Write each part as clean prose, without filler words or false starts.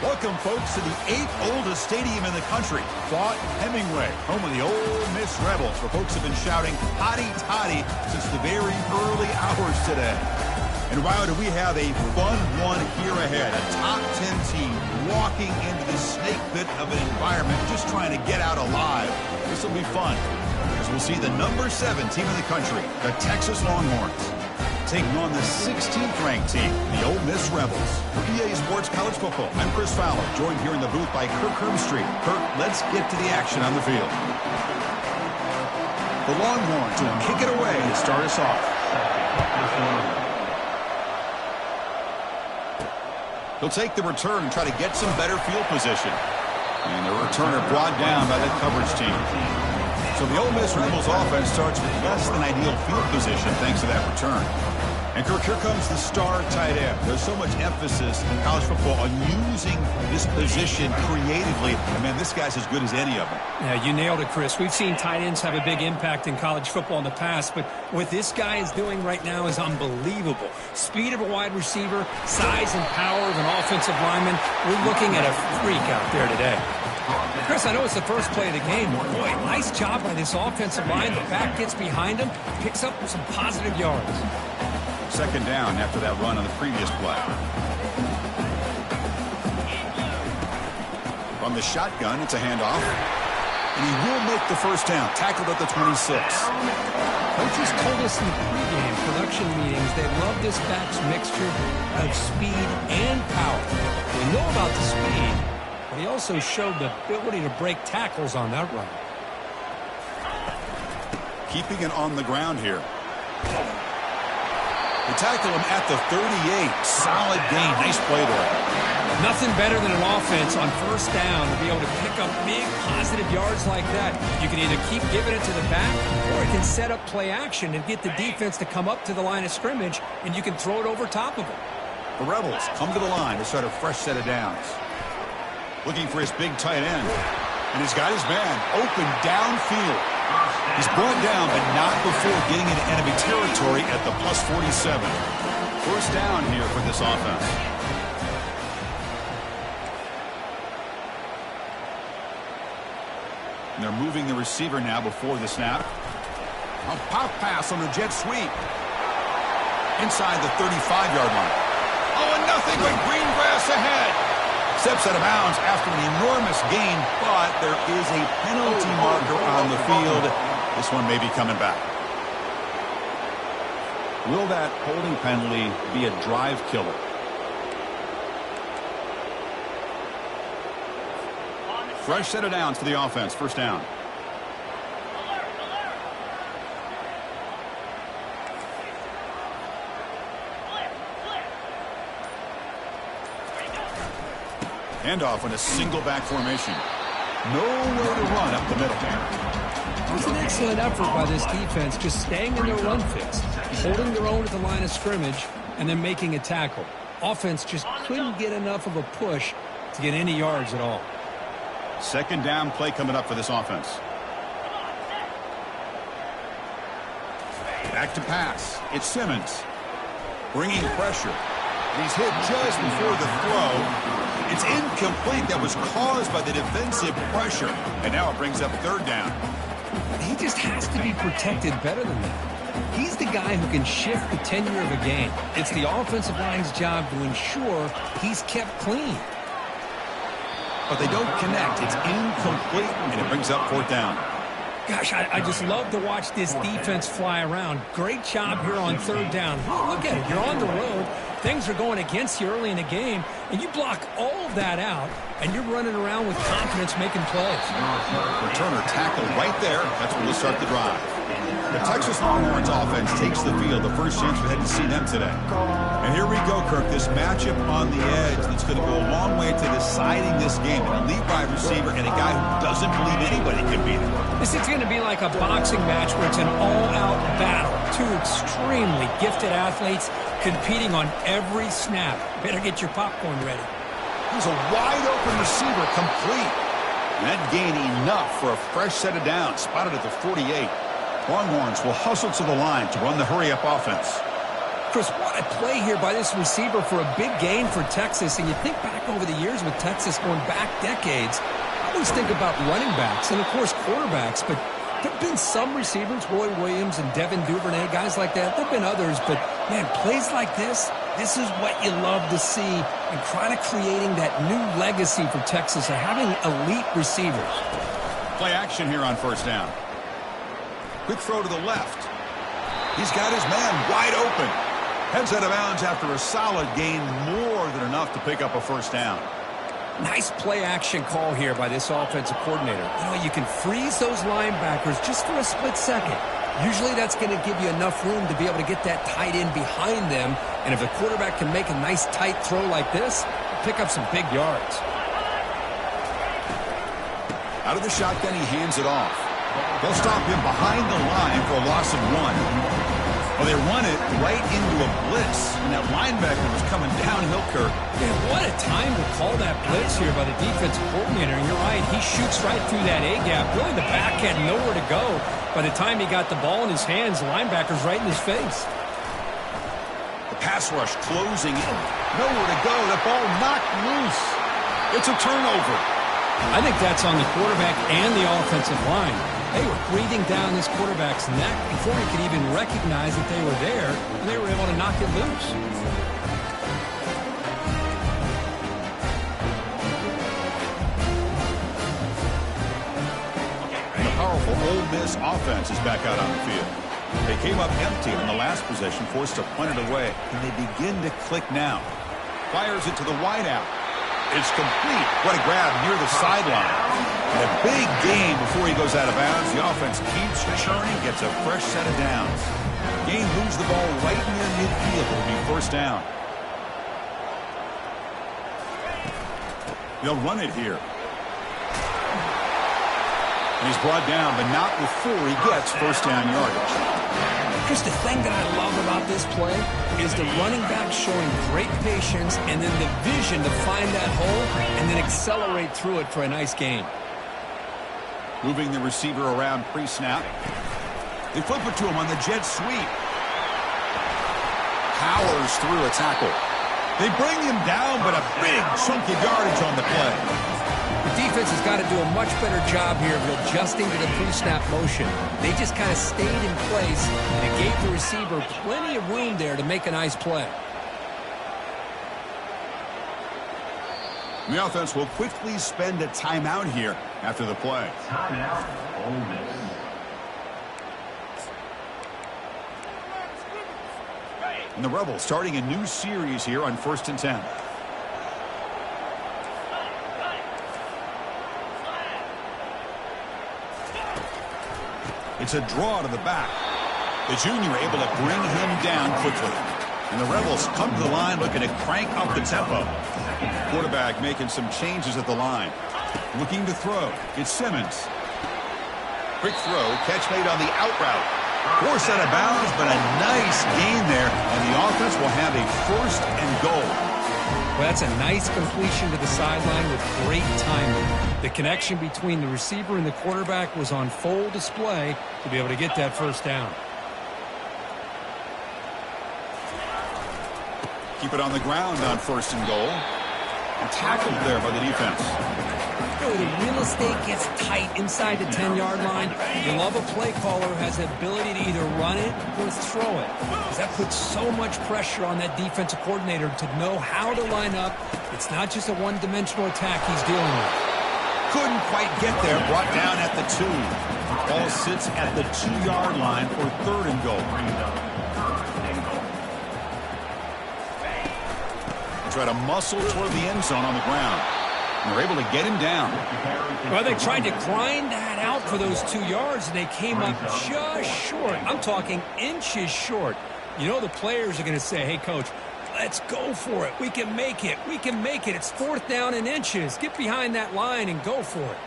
Welcome, folks, to the 8th oldest stadium in the country, Vaught Hemingway, home of the Ole Miss Rebels, where folks have been shouting "Hotty Toddy" since the very early hours today. And wow, do we have a fun one here ahead. A top 10 team walking into this snake pit of an environment, just trying to get out alive. This will be fun, as we'll see the number 7 team in the country, the Texas Longhorns, taking on the 16th-ranked team, the Ole Miss Rebels. For EA Sports College Football, I'm Chris Fowler, joined here in the booth by Kirk Hermstreet. Kirk, let's get to the action on the field. The Longhorns will kick it away to start us off. He'll take the return and try to get some better field position. And the returner brought down by that coverage team. So the Ole Miss Rebels offense starts with less than ideal field position thanks to that return. And Kirk, here comes the star tight end. There's so much emphasis in college football on using this position creatively. And man, this guy's as good as any of them. Yeah, you nailed it, Chris. We've seen tight ends have a big impact in college football in the past, but what this guy is doing right now is unbelievable. Speed of a wide receiver, size and power of an offensive lineman. We're looking at a freak out there today. Chris, I know it's the first play of the game. Boy, nice job by this offensive line. The back gets behind him, picks up some positive yards. Second down after that run on the previous play. From the shotgun, it's a handoff. And he will make the first down, tackled at the 26. Coaches told us in the pregame production meetings they love this back's mixture of speed and power. We know about the speed, but he also showed the ability to break tackles on that run. Keeping it on the ground here. They tackle him at the 38. Solid gain. Nice play there. Nothing better than an offense on first down to be able to pick up big positive yards like that. You can either keep giving it to the back, or it can set up play action and get the defense to come up to the line of scrimmage, and you can throw it over top of them. The Rebels come to the line to start a fresh set of downs. Looking for his big tight end. And he's got his man open downfield. He's brought down, but not before getting into enemy territory at the plus 47. First down here for this offense. And they're moving the receiver now before the snap. A pop pass on the jet sweep. Inside the 35-yard line. Oh, and nothing but green grass ahead. Steps out of bounds after an enormous gain, but there is a penalty marker on the field. This one may be coming back. Will that holding penalty be a drive killer? Fresh set of downs for the offense. First down. Handoff in a single back formation. Nowhere to run up the middle. It was an excellent effort by this defense, just staying in their run fits, holding their own at the line of scrimmage, and then making a tackle. Offense just couldn't get enough of a push to get any yards at all. Second down play coming up for this offense. Back to pass. It's Simmons. Bringing pressure. He's hit just before the throw. It's incomplete. That was caused by the defensive pressure. And now it brings up third down. He just has to be protected better than that. He's the guy who can shift the tenure of a game. It's the offensive line's job to ensure he's kept clean. But they don't connect. It's incomplete, and it brings up fourth down. Gosh, I just love to watch this defense fly around. Great job here on third down. Look at it. You're on the road. Things are going against you early in the game, and you block all of that out, and you're running around with confidence making plays. Returner tackled right there. That's where we'll start the drive. The Texas Longhorns offense takes the field. The first chance we had to see them today. And here we go, Kirk. This matchup on the edge that's going to go a long way to deciding this game. An elite wide receiver and a guy who doesn't believe anybody can beat him. This is going to be like a boxing match where it's an all-out battle. Two extremely gifted athletes competing on every snap. Better get your popcorn ready. He's a wide-open receiver, complete. And that gain enough for a fresh set of downs, spotted at the 48. Longhorns will hustle to the line to run the hurry-up offense. Chris, what a play here by this receiver for a big gain for Texas. And you think back over the years with Texas going back decades, I always think about running backs and, of course, quarterbacks. But there have been some receivers, Roy Williams and Devin Duvernay, guys like that. There have been others. But, man, plays like this is what you love to see and kind of creating that new legacy for Texas of having elite receivers. Play action here on first down. Quick throw to the left. He's got his man wide open. Heads out of bounds after a solid gain, more than enough to pick up a first down. Nice play action call here by this offensive coordinator. You know, you can freeze those linebackers just for a split second. Usually that's going to give you enough room to be able to get that tight end behind them. And if the quarterback can make a nice tight throw like this, pick up some big yards. Out of the shotgun, he hands it off. They'll stop him behind the line for a loss of 1. Well, they run it right into a blitz, and that linebacker was coming downhill, Kirk. Man, what a time to call that blitz here by the defensive coordinator. And you're right, he shoots right through that A-gap. Really, the back had nowhere to go. By the time he got the ball in his hands, the linebacker's right in his face. The pass rush closing in. Nowhere to go. The ball knocked loose. It's a turnover. I think that's on the quarterback and the offensive line. They were breathing down this quarterback's neck before he could even recognize that they were there, and they were able to knock it loose. The powerful Ole Miss offense is back out on the field. They came up empty on the last possession, forced to punt it away, and they begin to click now. Fires it to the wideout. It's complete. What a grab near the sideline. And a big gain before he goes out of bounds. The offense keeps churning, gets a fresh set of downs. Gain moves the ball right near midfield. It'll be first down. They'll run it here. And he's brought down, but not before he gets first down yardage. Just the thing that I love about this play is the running back showing great patience and then the vision to find that hole and then accelerate through it for a nice gain. Moving the receiver around pre-snap. They flip it to him on the jet sweep. Powers through a tackle. They bring him down, but a big chunk of yardage on the play. The defense has got to do a much better job here of adjusting to the pre-snap motion. They just kind of stayed in place, and it gave the receiver plenty of room there to make a nice play. The offense will quickly spend a timeout here after the play. Timeout, Ole Miss. And the Rebels starting a new series here on 1st and 10. It's a draw to the back. The junior able to bring him down quickly. And the Rebels come to the line looking to crank up the tempo. Quarterback making some changes at the line. Looking to throw. It's Simmons. Quick throw. Catch made on the out route. Forced out of bounds, but a nice gain there. And the offense will have a first and goal. Well, that's a nice completion to the sideline with great timing. The connection between the receiver and the quarterback was on full display to be able to get that first down. Keep it on the ground on 1st and goal. And tackled there by the defense. Oh, the real estate gets tight inside the 10-yard line. You love a play caller who has the ability to either run it or throw it. Because that puts so much pressure on that defensive coordinator to know how to line up. It's not just a one-dimensional attack he's dealing with. Couldn't quite get there. Brought down at the 2. Ball sits at the 2-yard line for 3rd and goal. They try to muscle toward the end zone on the ground. And they're able to get him down. Well, they tried to grind that out for those 2 yards, and they came up just short. I'm talking inches short. You know the players are going to say, hey, Coach, let's go for it. We can make it. We can make it. It's 4th down in inches. Get behind that line and go for it.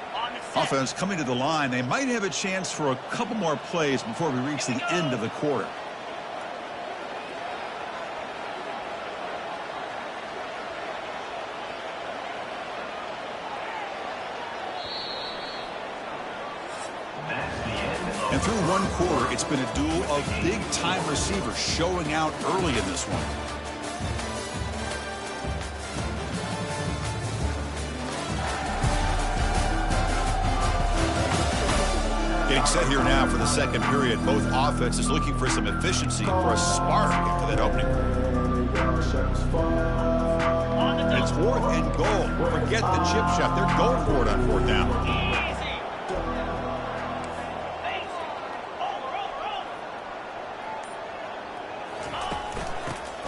Offense coming to the line. They might have a chance for a couple more plays before we reach the end of the quarter. That's the end of And through one quarter, it's been a duel of big-time receivers showing out early in this one. Getting set here now for the second period. Both offenses looking for some efficiency, for a spark after that opening. It's 4th and goal. Forget the chip shot. They're going for it on 4th down.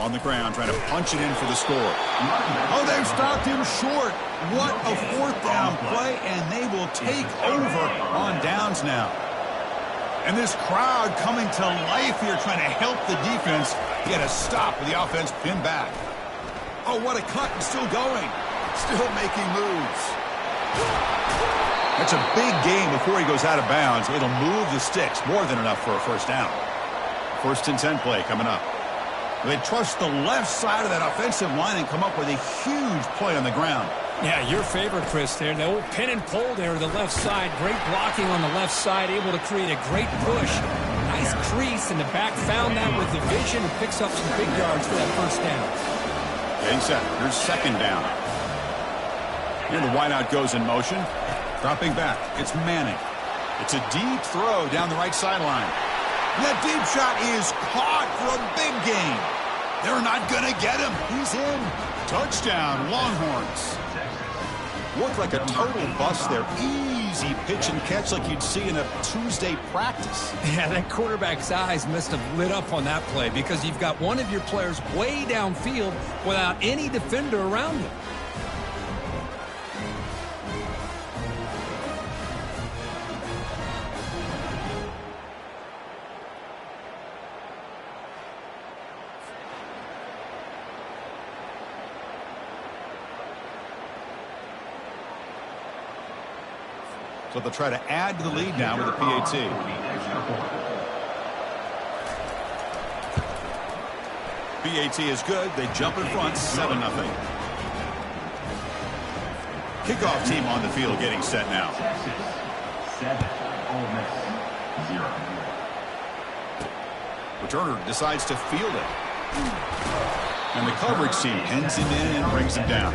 On the ground, trying to punch it in for the score. Oh, they've stopped him short. What a 4th down play, and they will take over on downs now. And this crowd coming to life here, trying to help the defense get a stop with the offense pinned back. Oh, what a cut, and still going. Still making moves. That's a big gain before he goes out of bounds. It'll move the sticks, more than enough for a first down. 1st and 10 play coming up. They trust the left side of that offensive line and come up with a huge play on the ground. Yeah, your favorite, Chris, there. The old pin and pull there to the left side. Great blocking on the left side, able to create a great push. Nice crease, and the back found that with the vision and picks up some big yards for that first down. Getting set. Here's 2nd down. Here the wideout goes in motion. Dropping back. It's Manning. It's a deep throw down the right sideline. That deep shot is caught for a big gain. They're not going to get him. He's in. Touchdown, Longhorns. Looked like a total bust there. Easy pitch and catch like you'd see in a Tuesday practice. Yeah, that quarterback's eyes must have lit up on that play because you've got one of your players way downfield without any defender around him. So they'll try to add to the lead now with a PAT. PAT is good. They jump in front, 7-0. Kickoff team on the field getting set now. 7, Ole Miss 0. Returner decides to field it. And the coverage team pins him in and brings him down.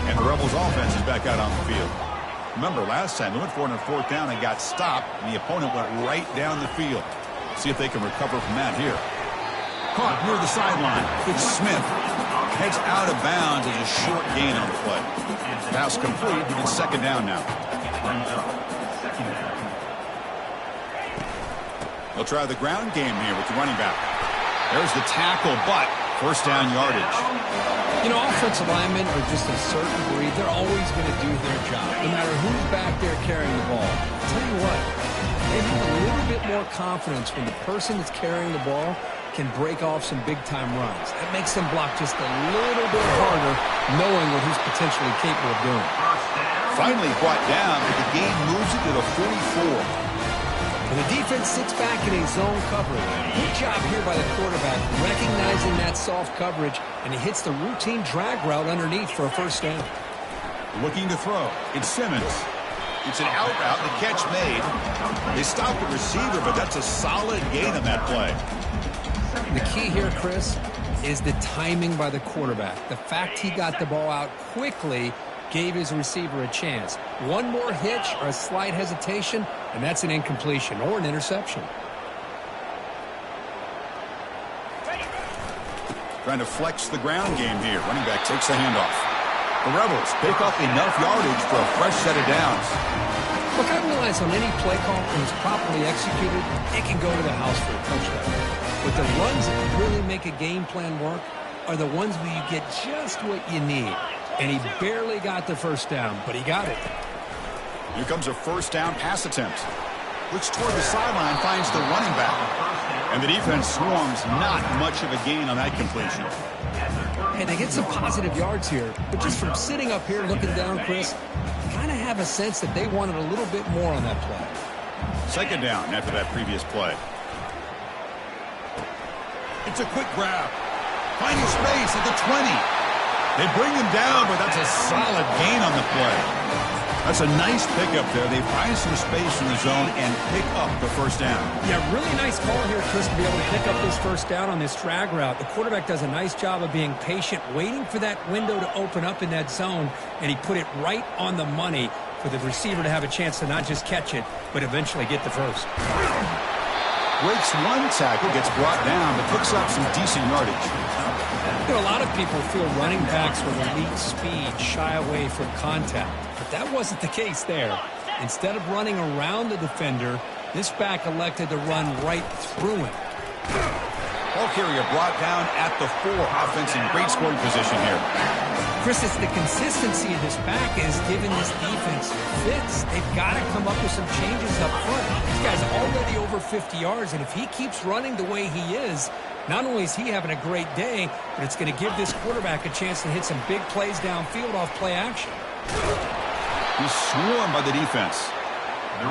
And the Rebels offense is back out on the field. Remember, last time they went for it on 4th down and got stopped, and the opponent went right down the field. See if they can recover from that here. Caught near the sideline. It's Smith. Heads out of bounds as a short gain on the play. Pass complete. It's 2nd down now. They'll try the ground game here with the running back. There's the tackle, but first down yardage. You know, offensive linemen are just a certain breed. They're always going to do their job, no matter who's back there carrying the ball. I'll tell you what, they have a little bit more confidence when the person that's carrying the ball can break off some big-time runs. That makes them block just a little bit harder, knowing what he's potentially capable of doing. Finally brought down, but the game moves it to the 44. And the defense sits back in a zone coverage. Good job here by the quarterback, recognizing that soft coverage, and he hits the routine drag route underneath for a first down. Looking to throw. It's Simmons. It's an out route. The catch made. They stopped the receiver, but that's a solid gain on that play. The key here, Chris, is the timing by the quarterback. The fact he got the ball out quickly gave his receiver a chance. One more hitch or a slight hesitation, and that's an incompletion or an interception. Trying to flex the ground game here. Running back takes the handoff. The Rebels pick up enough yardage for a fresh set of downs. Look, I realize on any play call, when it's properly executed, it can go to the house for a touchdown. But the runs that really make a game plan work are the ones where you get just what you need. And he barely got the first down, but he got it. Here comes a first down pass attempt. Looks toward the sideline, finds the running back. And the defense swarms, not much of a gain on that completion. Hey, they get some positive yards here, but just from sitting up here looking down, Chris, kind of have a sense that they wanted a little bit more on that play. 2nd down after that previous play. It's a quick grab. Finding space at the 20. They bring him down, but that's a solid gain on the play. That's a nice pickup there. They find some space in the zone and pick up the first down. Yeah, really nice call here, Chris, to be able to pick up this first down on this drag route. The quarterback does a nice job of being patient, waiting for that window to open up in that zone, and he put it right on the money for the receiver to have a chance to not just catch it, but eventually get the first. Breaks one tackle, gets brought down, but picks up some decent yardage. You know, a lot of people feel running backs with elite speed shy away from contact, but that wasn't the case there. Instead of running around the defender, this back elected to run right through him. Ball carrier brought down at the 4. Offense in great scoring position here. Chris, it's the consistency of this back is giving this defense fits. They've got to come up with some changes up front. This guy's already over 50 yards, and if he keeps running the way he is, not only is he having a great day, but it's going to give this quarterback a chance to hit some big plays downfield off play action. He's swarmed by the defense.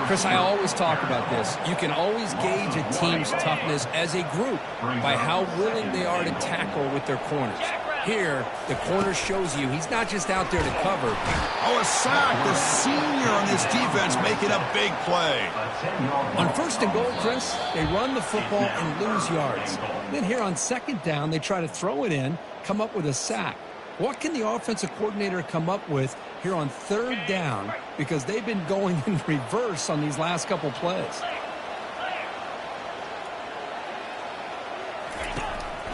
Chris, I always talk about this. You can always gauge a team's toughness as a group by how willing they are to tackle with their corners. Here, the corner shows you he's not just out there to cover. Oh, a sack. The senior on this defense making a big play. On 1st and goal, Chris, they run the football and lose yards. Then here on 2nd down, they try to throw it in, come up with a sack. What can the offensive coordinator come up with here on 3rd down? Because they've been going in reverse on these last couple plays.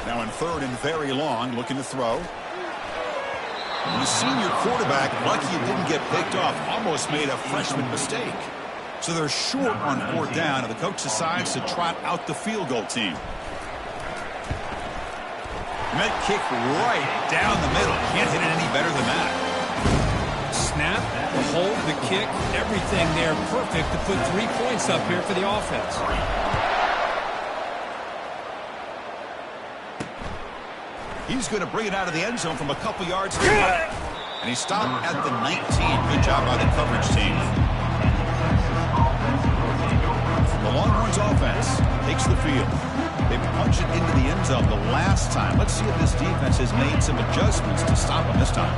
Now in 3rd and very long, looking to throw. And the senior quarterback, lucky it didn't get picked off, almost made a freshman mistake. So they're short on 4th down, and the coach decides to trot out the field goal team. Met kick right down the middle. Can't hit it any better than that. Snap, the hold, the kick, everything there perfect to put 3 points up here for the offense. He's going to bring it out of the end zone from a couple yards. And he stopped at the 19. Good job by the coverage team. The Longhorns offense takes the field. They punched it into the end zone the last time. Let's see if this defense has made some adjustments to stop them this time.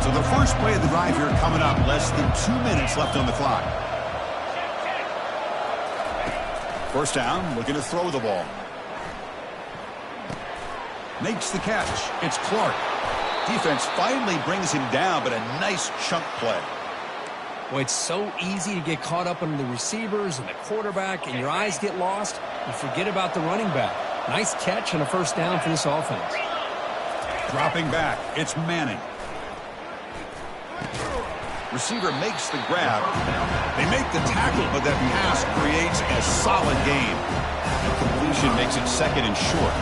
So the first play of the drive here coming up. Less than 2 minutes left on the clock. First down, looking to throw the ball. Makes the catch. It's Clark. Defense finally brings him down, but a nice chunk play. Well, it's so easy to get caught up on the receivers and the quarterback, and your eyes get lost. You forget about the running back. Nice catch and a first down for this offense. Dropping back, it's Manning. Receiver makes the grab. They make the tackle, but that pass creates a solid gain. The completion makes it 2nd and short.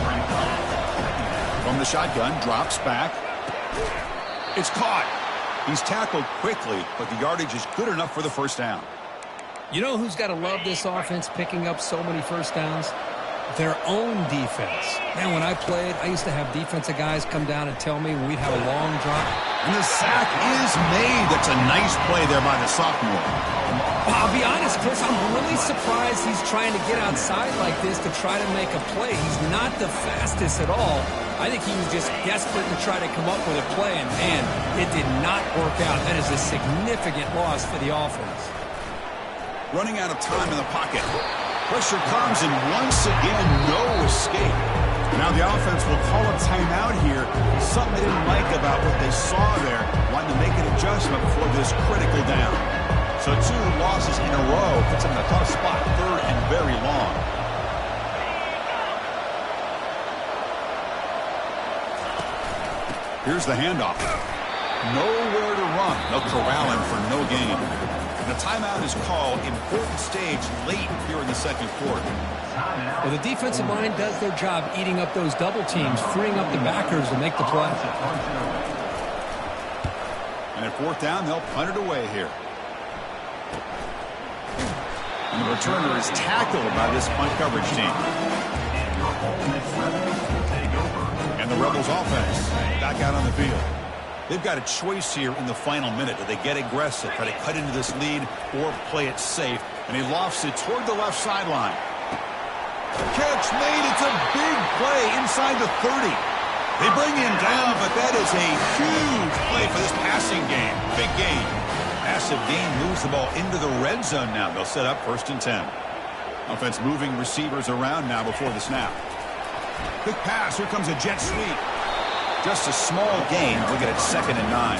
From the shotgun, drops back. It's caught. He's tackled quickly, but the yardage is good enough for the first down. You know who's got to love this offense picking up so many first downs? Their own defense. Man, when I played, I used to have defensive guys come down and tell me when we'd have a long drop. And the sack is made. That's a nice play there by the sophomore. Well, I'll be honest, Chris, I'm really surprised he's trying to get outside like this to try to make a play. He's not the fastest at all. I think he was just desperate to try to come up with a play, and man, it did not work out. That is a significant loss for the offense. Running out of time in the pocket. Pressure comes, and once again, no escape. Now the offense will call a timeout here. Something they didn't like about what they saw there. Wanting to make an adjustment for this critical down. So 2 losses in a row puts them in a tough spot. 3rd and very long. Here's the handoff. Nowhere to run. They'll corral him for no gain. And the timeout is called. Important stage late here in the 2nd quarter. Well, the defensive line does their job eating up those double teams, freeing up the backers to make the play. And at 4th down, they'll punt it away here. And the returner is tackled by this punt coverage team. And the Rebels offense back out on the field. They've got a choice here in the final minute. Do they get aggressive, try to cut into this lead, or play it safe? And he lofts it toward the left sideline. Catch made. It's a big play inside the 30. They bring him down, but that is a huge play for this passing game. Big gain. massive gain moves the ball into the red zone now. They'll set up 1st and 10. Offense moving receivers around now before the snap. Quick pass. Here comes a jet sweep. Just a small gain. We'll get it 2nd and 9.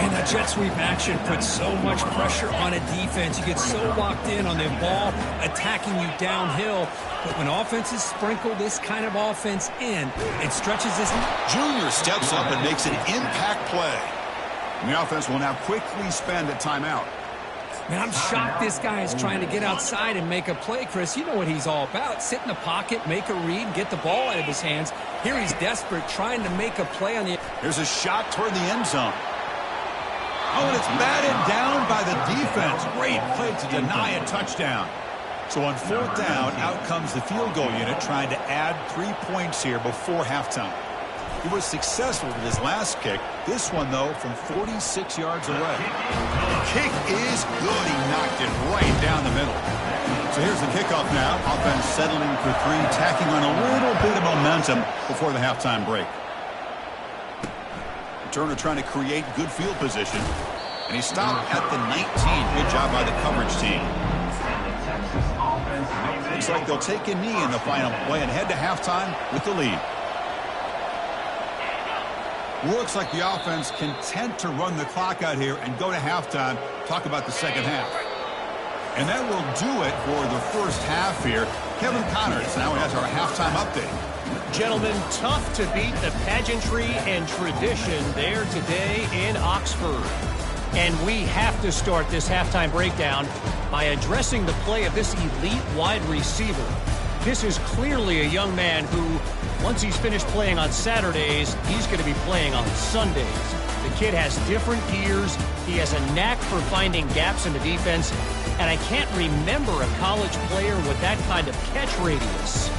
Man, that jet sweep action puts so much pressure on a defense. You get so locked in on the ball attacking you downhill. But when offenses sprinkle this kind of offense in, it stretches this. Junior steps up and makes an impact play. And the offense will now quickly spend a timeout. Man, I'm shocked this guy is trying to get outside and make a play, Chris. You know what he's all about. Sit in the pocket, make a read, get the ball out of his hands. Here he's desperate, trying to make a play on the... Here's a shot toward the end zone. Oh, and it's batted down by the defense. Great play to deny a touchdown. So on 4th down, out comes the field goal unit trying to add 3 points here before halftime. He was successful with his last kick. This one, though, from 46 yards away. The kick is good. He knocked it right down the middle. So here's the kickoff now. Offense settling for 3, tacking on a little bit of momentum before the halftime break. Turner trying to create good field position. And he stopped at the 19. Good job by the coverage team. Looks like they'll take a knee in the final play and head to halftime with the lead. Looks like the offense content to run the clock out here and go to halftime. Talk about the second half. And that will do it for the first half here. Kevin Connors now has our halftime update. Gentlemen, tough to beat the pageantry and tradition there today in Oxford. And we have to start this halftime breakdown by addressing the play of this elite wide receiver. This is clearly a young man who, once he's finished playing on Saturdays, he's going to be playing on Sundays. The kid has different gears. He has a knack for finding gaps in the defense. And I can't remember a college player with that kind of catch radius.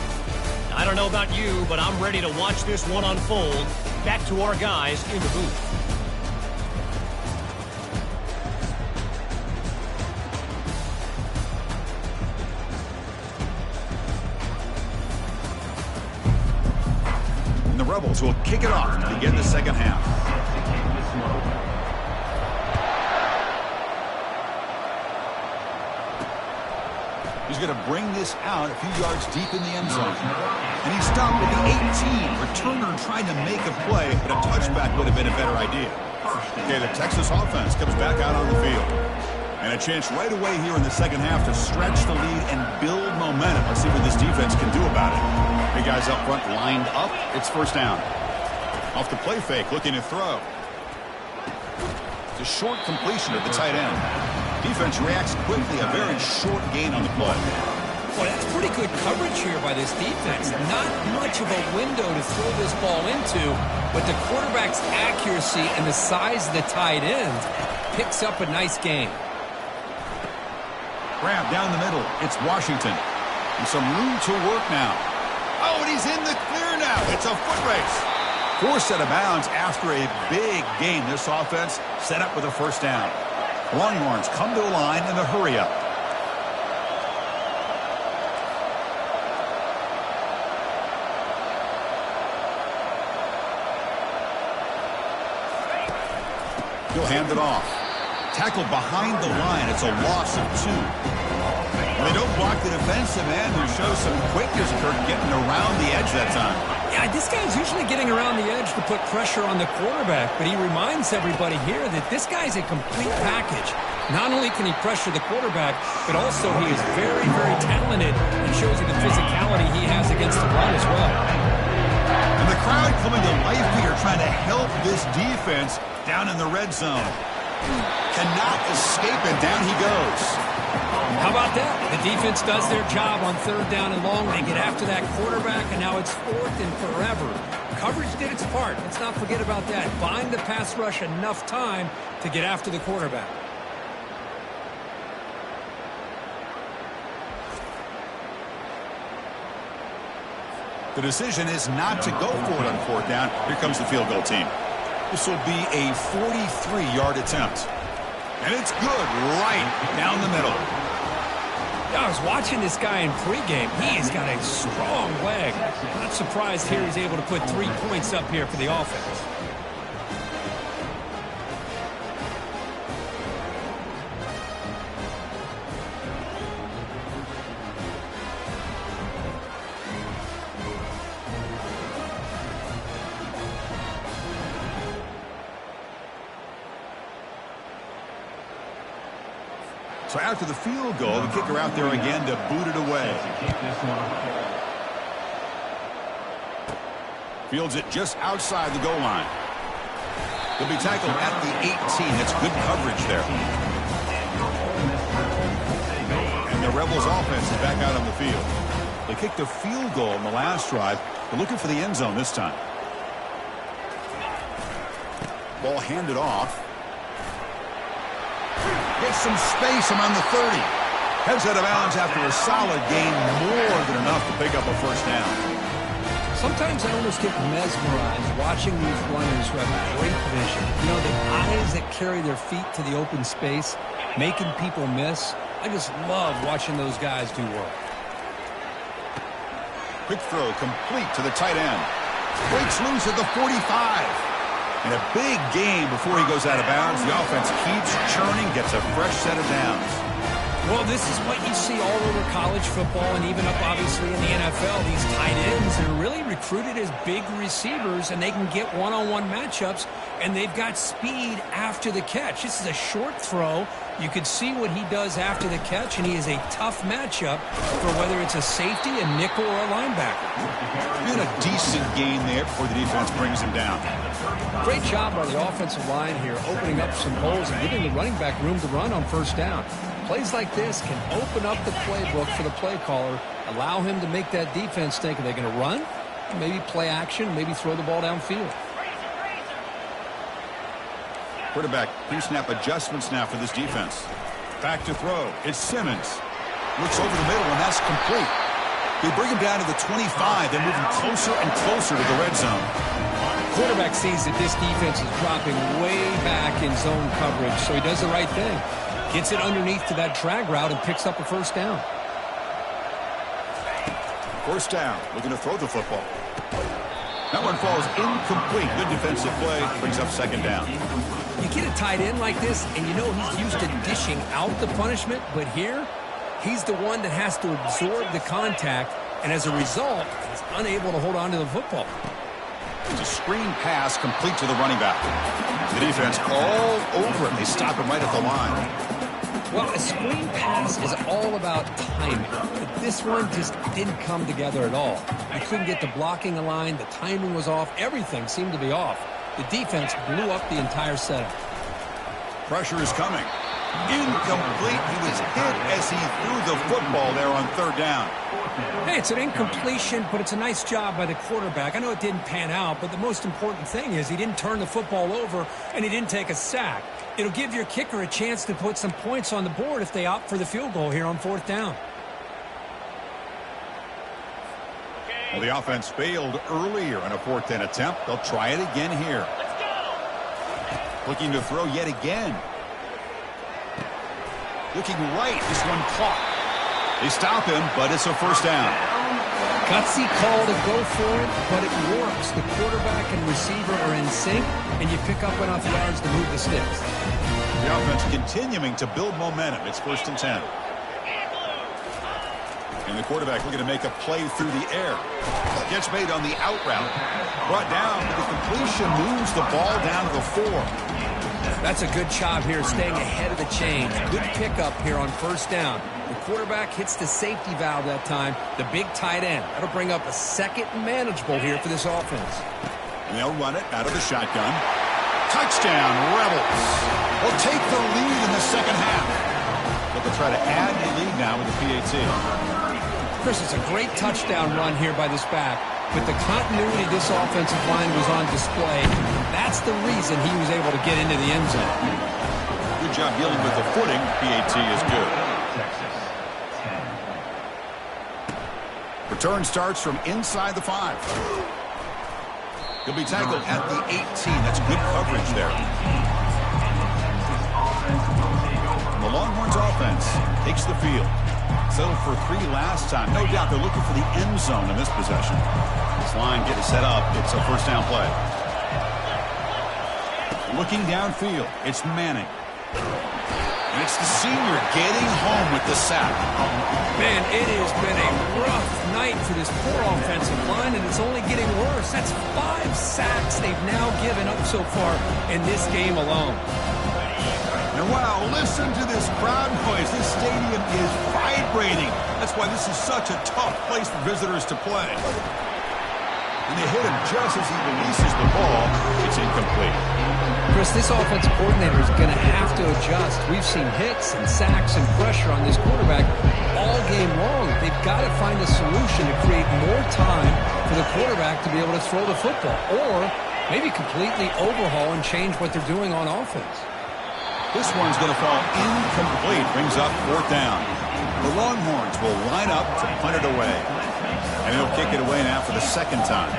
I don't know about you, but I'm ready to watch this one unfold. Back to our guys in the booth. And the Rebels will kick it off to begin the second half. He's going to bring this out a few yards deep in the end zone. And he stopped at the 18. Returner trying to make a play, but a touchback would have been a better idea. Okay, the Texas offense comes back out on the field. And a chance right away here in the second half to stretch the lead and build momentum. Let's see what this defense can do about it. Big guys up front lined up. It's 1st down. Off the play fake, looking to throw. It's a short completion at the tight end. Defense reacts quickly. A very short gain on the play. Well, that's pretty good coverage here by this defense. Not much of a window to throw this ball into, but the quarterback's accuracy and the size of the tight end picks up a nice gain. Grab down the middle. It's Washington. And some room to work now. Oh, and he's in the clear now. It's a foot race. Forced out of bounds after a big gain. This offense set up with a 1st down. Longhorns come to the line in the hurry up. He'll hand it off. Tackled behind the line. It's a loss of 2. They don't block the defensive end, who shows some quickness, Kirk, getting around the edge that time. Yeah, this guy's usually getting around the edge to put pressure on the quarterback, but he reminds everybody here that this guy's a complete package. Not only can he pressure the quarterback, but also he is very, very talented and shows you the physicality he has against the run as well. And the crowd coming to life here, trying to help this defense down in the red zone. Cannot escape it. Down he goes. How about that? The defense does their job on 3rd down and long. They get after that quarterback, and now it's 4th and forever. Coverage did its part. Let's not forget about that. Bind the pass rush enough time to get after the quarterback. The decision is not to go for it on 4th down. Here comes the field goal team. This will be a 43-yard attempt. And it's good right down the middle. I was watching this guy in pregame. He has got a strong leg. I'm not surprised here he's able to put 3 points up here for the offense. So after the field goal, the kicker out there again to boot it away. Fields it just outside the goal line. He'll be tackled at the 18. That's good coverage there. And the Rebels offense is back out on the field. They kicked a field goal in the last drive. They're looking for the end zone this time. Ball handed off. Gets some space around the 30. Heads out of bounds after a solid gain, more than enough to pick up a first down. Sometimes I almost get mesmerized watching these runners who have great vision. You know, the eyes that carry their feet to the open space, making people miss. I just love watching those guys do work. Quick throw complete to the tight end. Breaks loose at the 45. And a big gain before he goes out of bounds. The offense keeps churning, gets a fresh set of downs. Well, this is what you see all over college football and even up, obviously, in the NFL. These tight ends are really recruited as big receivers, and they can get one-on-one matchups, and they've got speed after the catch. This is a short throw. You could see what he does after the catch, and he is a tough matchup for whether it's a safety, a nickel, or a linebacker. And a decent gain there before the defense brings him down. Great job by the offensive line here, opening up some holes and giving the running back room to run on first down. Plays like this can open up the playbook for the play caller, allow him to make that defense think, are they going to run? Maybe play action, maybe throw the ball downfield. Quarterback pre-snap adjustments now for this defense. Back to throw. It's Simmons. Looks over the middle, and that's complete. They bring him down to the 25. They're moving closer and closer to the red zone. Quarterback sees that this defense is dropping way back in zone coverage, so he does the right thing. Gets it underneath to that drag route and picks up a first down. First down. Looking to throw the football. That one falls incomplete. Good defensive play. Brings up second down. You get a tight end like this, and you know he's used to dishing out the punishment, but here, he's the one that has to absorb the contact, and as a result, he's unable to hold on to the football. It's a screen pass complete to the running back. The defense all over him. They stop him right at the line. Well, a screen pass is all about timing, but this one just didn't come together at all. You couldn't get the blocking aligned, the timing was off, everything seemed to be off. The defense blew up the entire setup. Pressure is coming. Incomplete. He was hit as he threw the football there on third down. Hey, it's an incompletion, but it's a nice job by the quarterback. I know it didn't pan out, but the most important thing is he didn't turn the football over and he didn't take a sack. It'll give your kicker a chance to put some points on the board if they opt for the field goal here on fourth down. Well, the offense failed earlier in a fourth down attempt. They'll try it again here. Looking to throw yet again. Looking right. This one caught. They stop him, but it's a first down. Gutsy call to go for it, but it works. The quarterback and receiver are in sync, and you pick up enough yards to move the sticks. The offense continuing to build momentum. It's 1st and 10. And the quarterback looking to make a play through the air. Gets made on the out route. Brought down, but the completion moves the ball down to the 4. That's a good job here, staying ahead of the chains. Good pickup here on first down. The quarterback hits the safety valve that time, the big tight end. That'll bring up a second and manageable here for this offense. And they'll run it out of the shotgun. Touchdown, Rebels. Will take the lead in the second half. But they'll try to add a lead now with the PAT. Chris, it's a great touchdown run here by this back. With the continuity this offensive line was on display, that's the reason he was able to get into the end zone. Good job dealing with the footing. PAT is good. Return starts from inside the 5. He'll be tackled at the 18. That's good coverage there. The Longhorns offense takes the field. Settled for 3 last time. No doubt they're looking for the end zone in this possession. This line getting set up. It's a first down play. Looking downfield. It's Manning. And it's the senior getting home with the sack. Man, it has been a rough night for this poor offensive line, and it's only getting worse. That's 5 sacks they've now given up so far in this game alone. And wow, listen to this crowd noise. This stadium is vibrating. That's why this is such a tough place for visitors to play. And they hit him just as he releases the ball. It's incomplete. Chris, this offensive coordinator is going to have to adjust. We've seen hits and sacks and pressure on this quarterback all game long. They've got to find a solution to create more time for the quarterback to be able to throw the football, or maybe completely overhaul and change what they're doing on offense. This one's going to fall incomplete. Brings up 4th down. The Longhorns will line up to punt it away. And they'll kick it away now for the 2nd time.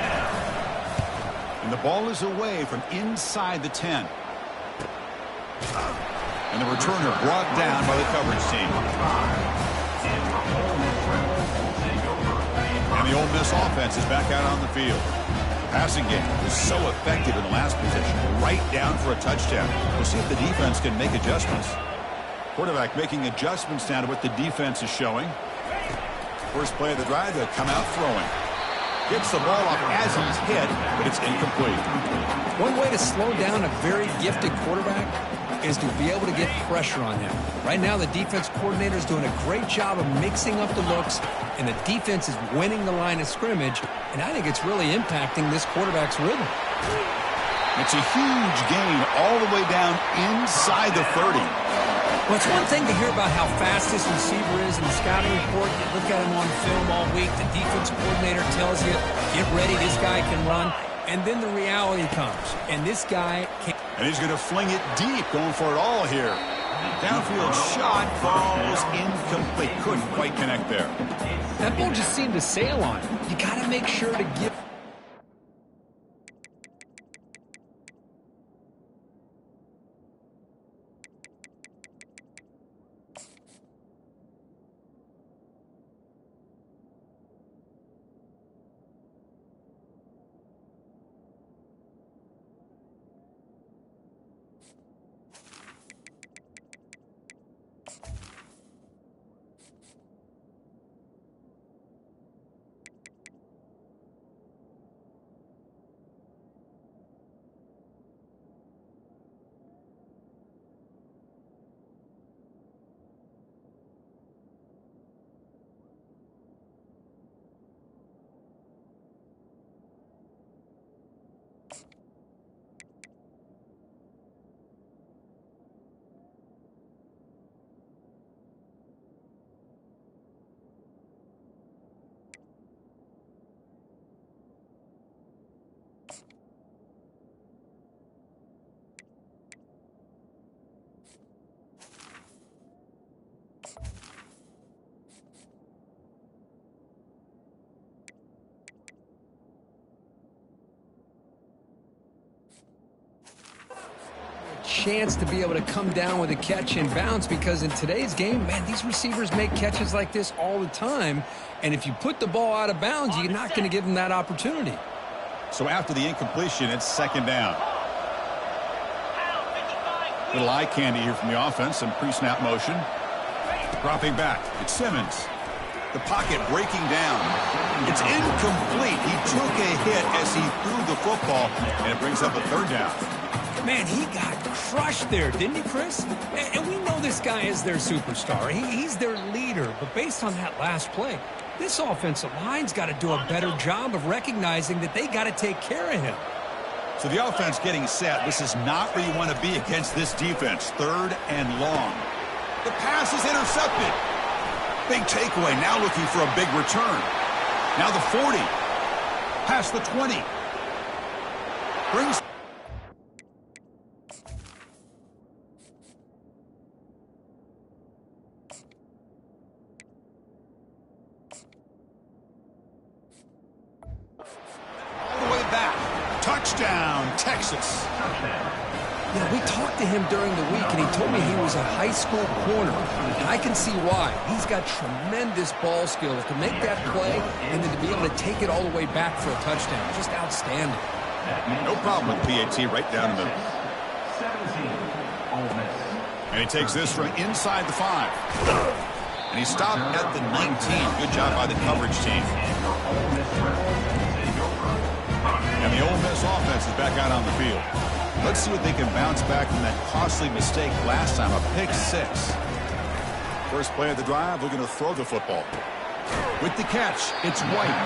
And the ball is away from inside the 10. And the returner brought down by the coverage team. And the Ole Miss offense is back out on the field. Passing game was so effective in the last possession, right down for a touchdown. We'll see if the defense can make adjustments. Quarterback making adjustments down to what the defense is showing. First play of the drive, they'll come out throwing. Gets the ball off as he's hit, but it's incomplete. One way to slow down a very gifted quarterback is to be able to get pressure on him. Right now, the defense coordinator is doing a great job of mixing up the looks, and the defense is winning the line of scrimmage, and I think it's really impacting this quarterback's rhythm. It's a huge gain all the way down inside the 30. Well, it's one thing to hear about how fast this receiver is in the scouting report. You look at him on film all week. The defense coordinator tells you, get ready, this guy can run. And then the reality comes, and this guy can't. And he's going to fling it deep, going for it all here. Downfield shot falls incomplete. Couldn't quite connect there. That ball just seemed to sail on him. You got to make sure to give. Chance to be able to come down with a catch and bounce, because in today's game, man, these receivers make catches like this all the time, and if you put the ball out of bounds, you're not going to give them that opportunity. So after the incompletion, it's 2nd down. Little eye candy here from the offense, some pre-snap motion. Dropping back, it's Simmons. The pocket breaking down. It's incomplete. He took a hit as he threw the football, and it brings up a 3rd down. Man, he got crushed there, didn't he, Chris? And we know this guy is their superstar. He's their leader. But based on that last play, this offensive line's got to do a better job of recognizing that they got to take care of him. So the offense getting set. This is not where you want to be against this defense. 3rd and long. The pass is intercepted. Big takeaway. Now looking for a big return. Now the 40. Past the 20. Brings... Touchdown, Texas. Yeah, we talked to him during the week, and he told me he was a high school corner. And I can see why. He's got tremendous ball skills to make that play and then to be able to take it all the way back for a touchdown. Just outstanding. No problem with PAT right down the middle. And he takes this from inside the 5. And he stopped at the 19. Good job by the coverage team. And the Ole Miss offense is back out on the field. Let's see what they can bounce back from that costly mistake last time, a pick 6. First play of the drive, looking to throw the football. With the catch, it's White.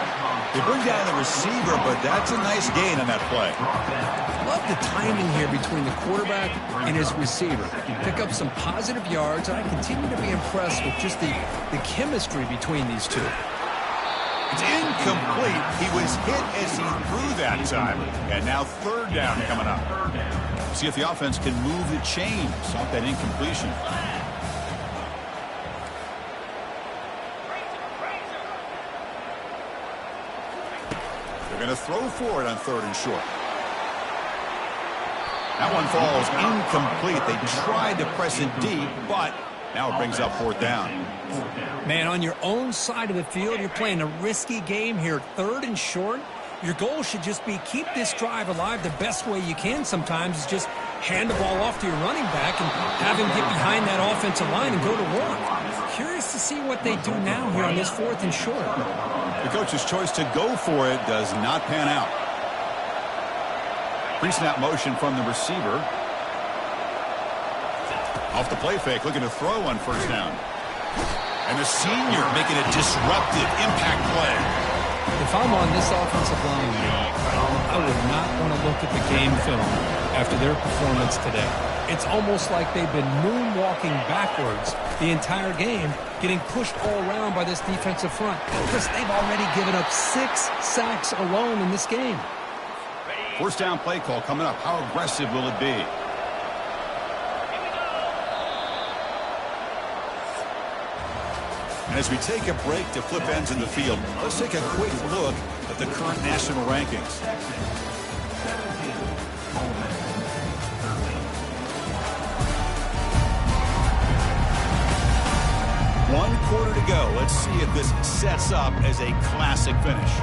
They bring down the receiver, but that's a nice gain on that play. Love the timing here between the quarterback and his receiver. Pick up some positive yards, and I continue to be impressed with just the chemistry between these two. It's incomplete. He was hit as he threw that time, and now third down coming up. See if the offense can move the chains off that incompletion. They're going to throw for it on 3rd and short. That one falls incomplete. They tried to press it deep, but now it brings up 4th down. Man, on your own side of the field, you're playing a risky game here. 3rd and short. Your goal should just be keep this drive alive the best way you can sometimes is just hand the ball off to your running back and have him get behind that offensive line and go to work. Curious to see what they do now here on this 4th and short. The coach's choice to go for it does not pan out. Pre-snap motion from the receiver. Off the play fake, looking to throw on 1st down. And the senior making a disruptive impact play. If I'm on this offensive line, I would not want to look at the game film after their performance today. It's almost like they've been moonwalking backwards the entire game, getting pushed all around by this defensive front. Because they've already given up 6 sacks alone in this game. 1st down play call coming up. How aggressive will it be? And as we take a break to flip ends in the field, let's take a quick look at the current national rankings. One quarter to go. Let's see if this sets up as a classic finish.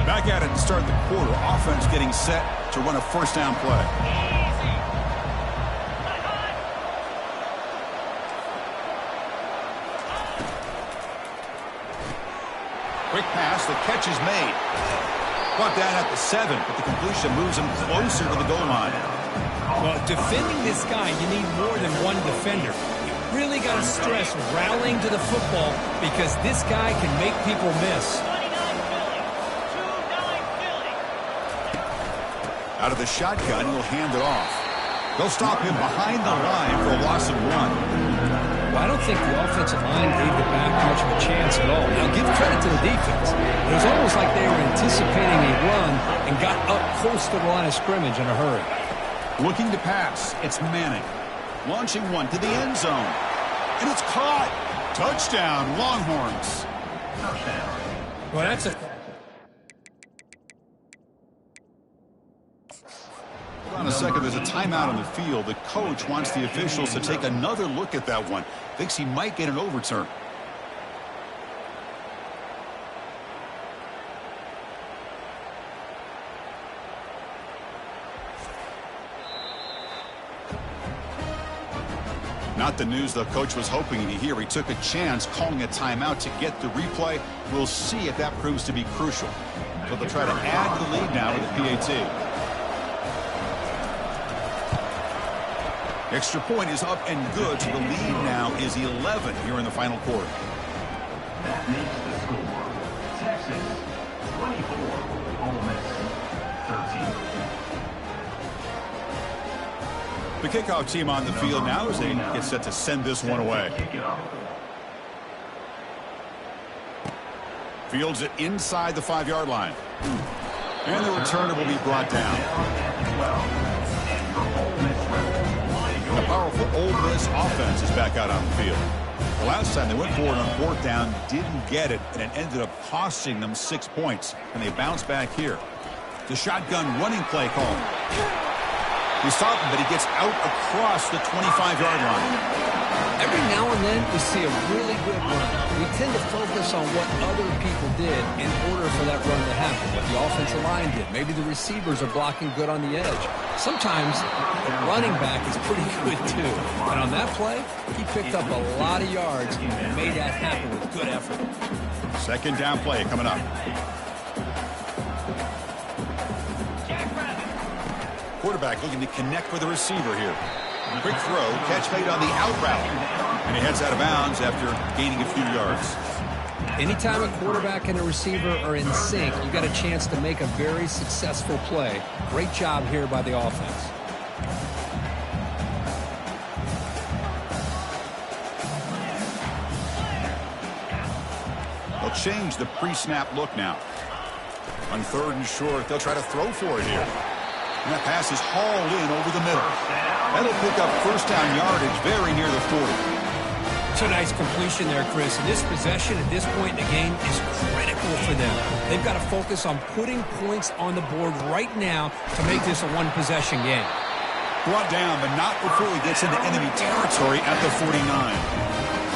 Back at it to start the quarter. Offense getting set to run a 1st down play. Quick pass. The catch is made. Brought down at the 7, but the completion moves him closer to the goal line. Well, defending this guy, you need more than one defender. You really got to stress rallying to the football because this guy can make people miss. Out of the shotgun, he'll hand it off. They'll stop him behind the line for a loss of 1. Well, I don't think the offensive line gave the back much of a chance at all. Now, give credit to the defense. It was almost like they were anticipating a run and got up close to the line of scrimmage in a hurry. Looking to pass. It's Manning. Launching one to the end zone. And it's caught. Touchdown, Longhorns. Well, that's a... On a second, there's a timeout on the field. The coach wants the officials to take another look at that one. Thinks he might get an overturn. Not the news the coach was hoping to hear. He took a chance calling a timeout to get the replay. We'll see if that proves to be crucial. So they'll try to add the lead now with the PAT. Extra point is up and good, so the lead now is 11 here in the final quarter. That makes the score Texas 24, Ole Miss 13. The kickoff team on the field now as they get set to send this one away. Fields it inside the 5-yard line. And the returner will be brought down. The powerful Ole Miss offense is back out on the field. The last time they went for it on 4th down, didn't get it, and it ended up costing them 6 points. And they bounce back here. The shotgun running play call. He stopped him, but he gets out across the 25-yard line. Every now and then we see a really good run. We tend to focus on what other people did in order for that run to happen, what the offensive line did. Maybe the receivers are blocking good on the edge. Sometimes the running back is pretty good too. And on that play, he picked up a lot of yards and made that happen with good effort. Second down play coming up. Quarterback looking to connect with the receiver here. Quick throw, catch made on the out route. And he heads out of bounds after gaining a few yards. Anytime a quarterback and a receiver are in sync, you got a chance to make a very successful play. Great job here by the offense. They'll change the pre-snap look now. On 3rd and short, they'll try to throw for it here. And that pass is hauled in over the middle. That'll pick up first down yardage very near the 40. It's a nice completion there, Chris. And this possession at this point in the game is critical for them. They've got to focus on putting points on the board right now to make this a one-possession game. Brought down, but not before he gets into enemy territory at the 49.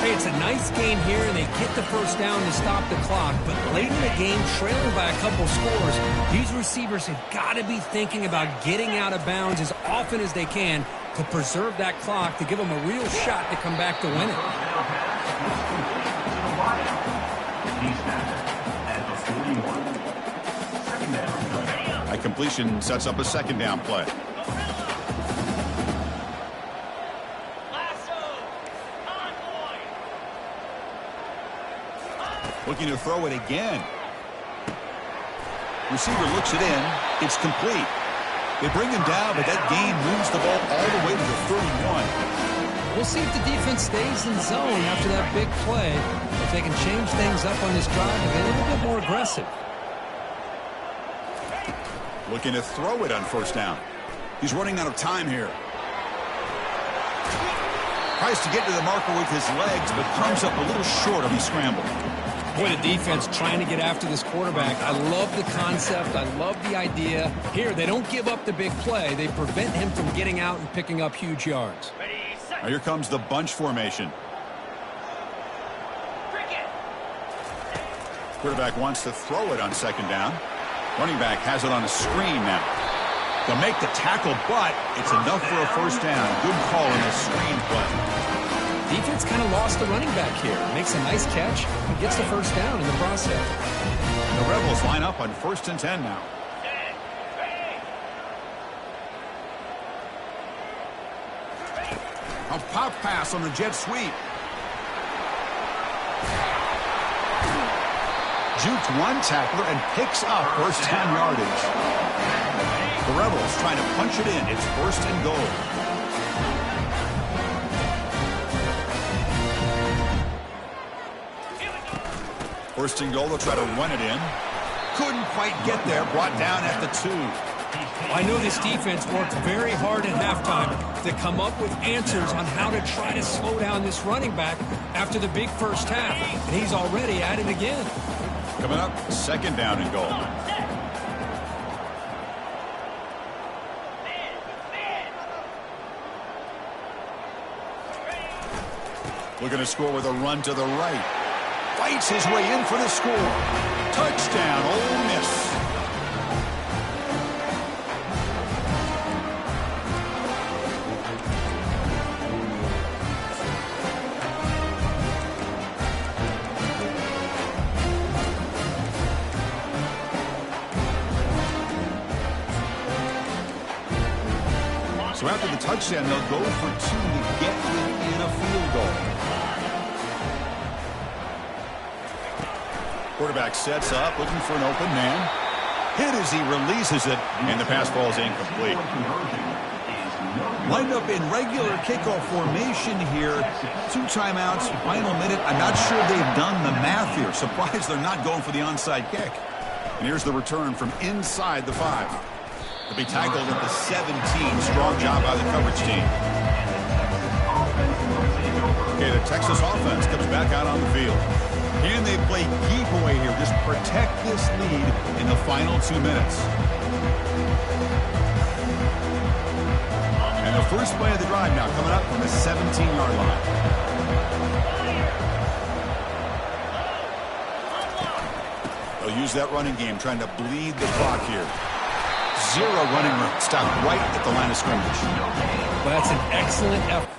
Hey, it's a nice game here, and they get the first down to stop the clock. But late in the game, trailing by a couple scores, these receivers have got to be thinking about getting out of bounds as often as they can to preserve that clock, to give them a real shot to come back to win it. A completion sets up a second down play. Looking to throw it again. Receiver looks it in. It's complete. They bring him down, but that gain moves the ball all the way to the 31. We'll see if the defense stays in zone after that big play. If they can change things up on this drive and get a little bit more aggressive. Looking to throw it on first down. He's running out of time here. Tries to get to the marker with his legs, but comes up a little short on the scramble. Boy, the defense trying to get after this quarterback. I love the concept. I love the idea. Here, they don't give up the big play. They prevent him from getting out and picking up huge yards. Now here comes the bunch formation. Quarterback wants to throw it on second down. Running back has it on a screen now. They'll make the tackle, but it's enough for a first down. Good call in the screen play. Defense kind of lost the running back here. Makes a nice catch and gets the first down in the process. And the Rebels line up on 1st and 10 now. A pop pass on the jet sweep. Juked one tackler and picks up first down yardage. The Rebels trying to punch it in. It's 1st and goal. First and goal, they'll try to run it in. Couldn't quite get there, brought down at the 2. I know this defense worked very hard at halftime to come up with answers on how to try to slow down this running back after the big first half. And he's already at it again. Coming up, 2nd down and goal. Looking to score with a run to the right. Fights his way in for the score. Touchdown, Ole Miss. So after the touchdown, they'll go for 2 to get within a field goal. Quarterback sets up, looking for an open man. Hit as he releases it, and the pass ball is incomplete. Lined up in regular kickoff formation here. 2 timeouts, final minute. I'm not sure they've done the math here. Surprised they're not going for the onside kick. And here's the return from inside the 5. They'll be tackled at the 17. Strong job by the coverage team. Okay, the Texas offense comes back out on the field. Can they play keep away here? Just protect this lead in the final 2 minutes. And the first play of the drive now coming up from the 17-yard line. They'll use that running game, trying to bleed the clock here. Zero running room. Stopped right at the line of scrimmage. Well, that's an excellent effort.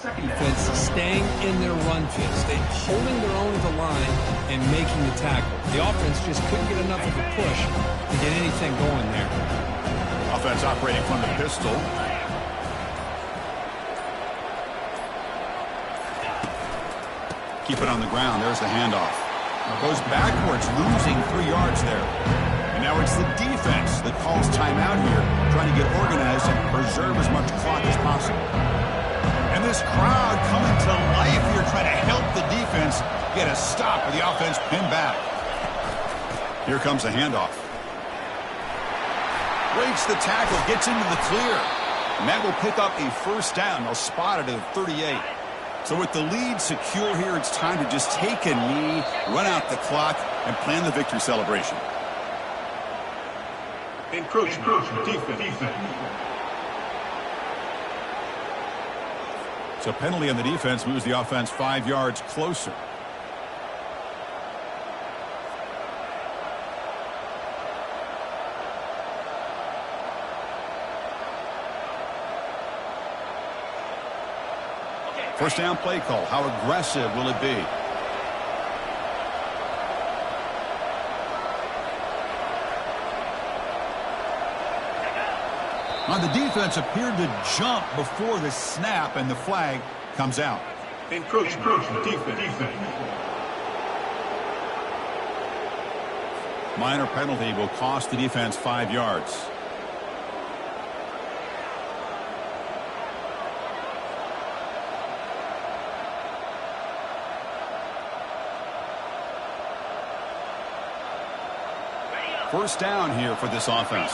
Defense staying in their run field, holding their own at the line and making the tackle. The offense just couldn't get enough of a push to get anything going there. Offense operating from the pistol. Keep it on the ground. There's the handoff. Goes backwards, losing 3 yards there. And now it's the defense that calls timeout here, trying to get organized and preserve as much clock as possible. And this crowd coming to life here, trying to help the defense get a stop with the offense pinned back. Here comes the handoff. Breaks the tackle, gets into the clear. And that will pick up a first down. They'll spot it at 38. So with the lead secure here, it's time to just take a knee, run out the clock, and plan the victory celebration. Encroachment, defense. So penalty on the defense moves the offense 5 yards closer. First down play call. How aggressive will it be? Now the defense appeared to jump before the snap, and the flag comes out. Encroachment, defense. Minor penalty will cost the defense 5 yards. First down here for this offense.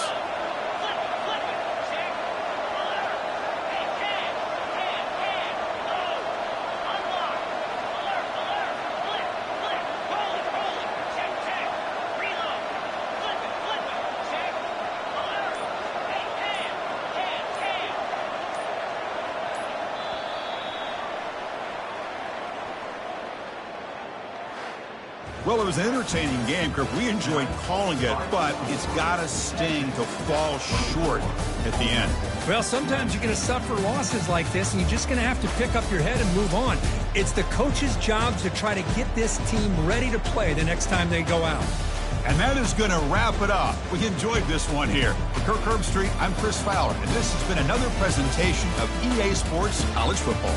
Well, it was an entertaining game, Kirk. We enjoyed calling it, but it's got to sting to fall short at the end. Well, sometimes you're going to suffer losses like this, and you're just going to have to pick up your head and move on. It's the coach's job to try to get this team ready to play the next time they go out. And that is going to wrap it up. We enjoyed this one here. For Kirk Herbstreit, I'm Chris Fowler, and this has been another presentation of EA Sports College Football.